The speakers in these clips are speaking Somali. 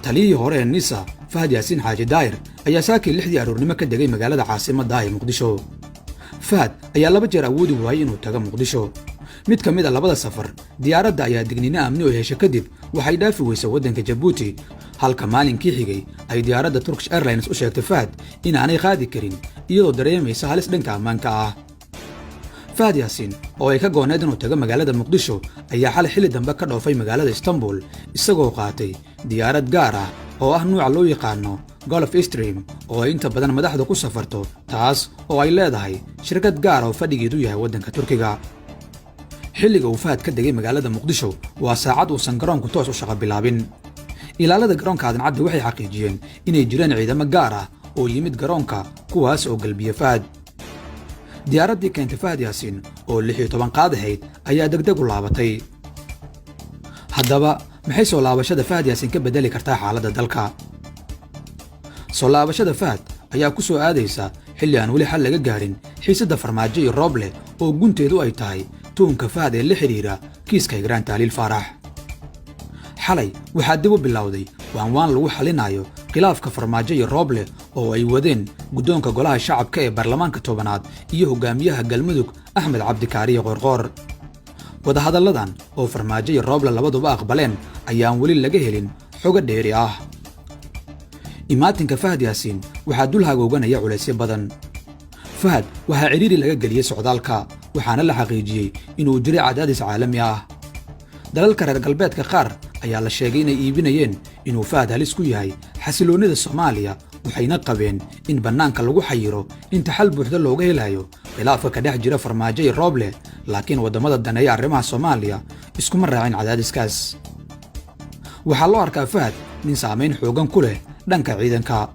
taliyihii hore ee nisa Fahad Yaasiin Xaaji Daahir ayaa saakii 6 aroornimo ka degay magaalada caasimadda ah ee Muqdisho. Fahad ayaa 2 jeer awoodi waayay inuu tago Muqdisho. mid ka mid ah labada safar diyaaradda ayaa digniino amni oo hesha kadib waxay dhaafi weysay waddanka Djibouti, halka maalinkii xigay ay diyaaradda Turkish Airlines u sheegtay Fahad in aanay qaadi karin iyadoo dareemaysa halis dhanka ammaanka ah. Fahad Yaasiin oo ay ka gooneed inuu tago magaalada Muqdisho ayaa xalay xilli dambe ka dhoofay magaalada Istanbul isagoo qaatay diyaarad gaar ah oo ah nooca loo yaqaano Gulfstream oo ay inta badan madaxda ku safarto, taas oo ay leedahay shirkad gaar ah oo fadhigeedu yahay waddanka Turkiga. xilliga uu Fahad ka degay magaalada Muqdisho waa saacad uusan garoonku toos u shaqo bilaabin. ilaalada garoonka Aadan Cabdi waxay xaqiijiyeen inay jiraan ciidamo gaar ah oo yimid garoonka kuwaas oo galbiya Fahad. diyaaraddii keentay Fahad Yaasiin oo 16 qaad ahayd ayaa degdeg u laabatay. haddaba maxay soo laabashada Fahad Yaasiin ka bedeli kartaa xaaladda dalka? soo laabashada Fahad ayaa ku soo aadaysa xilli aan weli xal laga gaarin xiisadda Farmaajo iyo Rooble oo gunteedu ay tahay tuunka Fahad ee la xiriira kiiska Igraan Tahliil Faarax. xalay waxaa dib u bilowday waan lagu xalinayo khilaafka Farmaajo iyo Rooble oo ay wadeen guddoonka golaha shacabka ee baarlamaanka 10aad iyo hogaamiyaha Galmudug Axmed Cabdikaariye Qoorqoor. wadahadalladan oo Farmaajo iyo Rooble labaduba aqbaleen ayaan weli laga helin xogo dheeri ah. imaatinka Fahad Yaasiin waxaa dul hagooganaya culaysyo badan. Fahad waxaa ciriiri laga geliyey socdaalka, waxaana la xaqiijiyey inuu jiray cadaadis caalami ah. dalalka reer galbeedka qaar ayaa la sheegay inay iibinayeen inuu Fahad halis ku yahay xasiloonida Soomaaliya, waxayna qabeen in bannaanka lagu xayiro inta xal buuxda looga helayo khilaafka ka dhex jira Farmaajo iyo Rooble, laakiin waddamada daneeya arrimaha Soomaaliya iskuma raacin cadaadiskaas. waxaa loo arkaa Fahad nin saamayn xoogan ku leh dhanka ciidanka.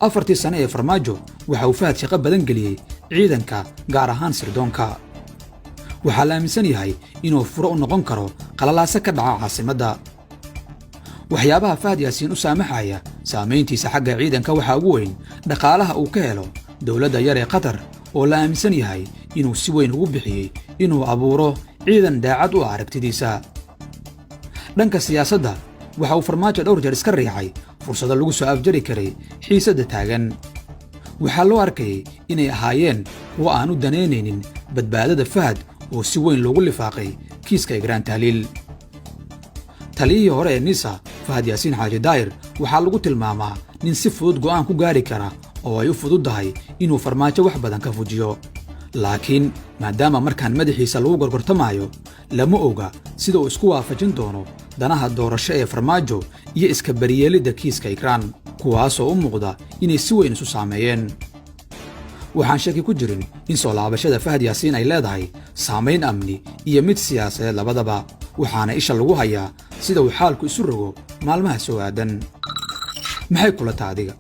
4 sano ee Farmaajo waxa uu Fahad shaqo badan geliyey ciidanka, gaar ahaan sirdoonka. waxaa la aaminsan yahay inuu furo u noqon karo qalalaase ka dhaca caasimadda. waxyaabaha Fahad Yaasiin u saamaxaya saamayntiisa xagga ciidanka waxaa ugu weyn dhaqaalaha uu ka helo dowladda yar ee Qatar oo la aaminsan yahay inuu si weyn ugu bixiyey inuu abuuro ciidan daacad u ah aragtidiisa. dhanka siyaasadda waxa uu Farmaajo dhowr jeer iska riixay fursado lagu soo afjari karay xiisadda taagan. waxaa loo arkayay inay ahaayeen kuwo aan u danaynaynin badbaadada Fahad oo si weyn loogu lifaaqay kiiska Igraan Tahliil. taliyihii hore ee nisa Fahad Yaasiin Xaaji Daahir waxaa lagu tilmaamaa nin si fudud go'aan ku gaari kara oo ay u fududahay inuu Farmaajo wax badan ka fujiyo. laakiin maadaama markaan madaxiisa lagu gorgortamayo, lama oga sida uu isku waafajin doono danaha doorasho ee Farmaajo iyo iska bariyeelidda kiiska Igraan, kuwaasoo u muuqda inay si weyn isu saameeyeen. waxaan shaki ku jirin in soo laabashada Fahad Yaasiin ay leedahay saamayn amni iyo mid siyaasadeed labadaba, waxaana isha lagu hayaa sida uu xaalku isu rogo maalmaha soo aadan. maxay kula tahay adiga?